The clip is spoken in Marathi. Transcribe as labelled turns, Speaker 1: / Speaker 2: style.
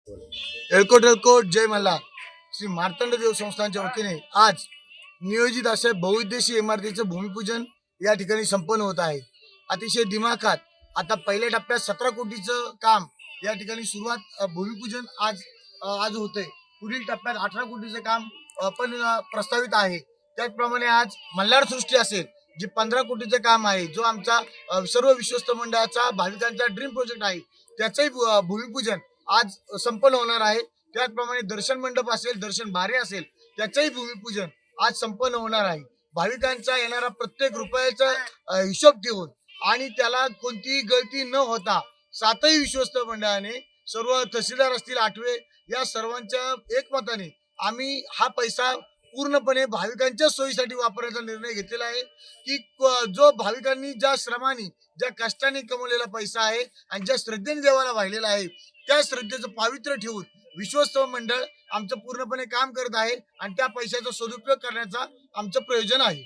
Speaker 1: एळकोट एळकोट जय मल्हार. श्री मार्तंड देव संस्थानच्या वतीने आज नियोजित असे बहुउद्देशीय इमारतीचे भूमिपूजन या ठिकाणी संपन्न होत आहे. अतिशय दिमाखात आता पहिल्या टप्प्यात 17 कोटीचं काम या ठिकाणी सुरुवात भूमिपूजन आज होते. पुढील टप्प्यात 18 कोटीचं काम पण प्रस्तावित आहे. त्याचप्रमाणे आज मल्हार सृष्टी असेल जे 15 कोटीचं काम आहे, जो आमचा सर्व विश्वस्त मंडळाचा भाविकांचा ड्रीम प्रोजेक्ट आहे, त्याचंही भूमिपूजन आज संपन्न होणार आहे. त्याचप्रमाणे दर्शन मंडप असेल, दर्शन बारे असेल, त्याचंही भूमिपूजन आज संपन्न होणार आहे. भाविकांचा येणारा प्रत्येक रुपयाचा हिशोब ठेवून आणि त्याला कोणतीही गळती न होता 7ही विश्वस्त मंडळाने, सर्व तहसीलदार असतील, आठवे, या सर्वांच्या एकमताने आम्ही हा पैसा पूर्णपणे भाविकांच्या सोयीसाठी वापरायचा निर्णय घेतलेला आहे. की जो भाविकांनी ज्या श्रमाने, ज्या कष्टाने कमवलेला पैसा आहे आणि ज्या श्रद्धेने देवाला वाहिलेला आहे, त्या श्रद्धेचं पावित्र्य ठेवून विश्वस्त मंडळ आमचं पूर्णपणे काम करत आहे आणि त्या पैशाचा सदुपयोग करण्याचा आमचं प्रयोजन आहे.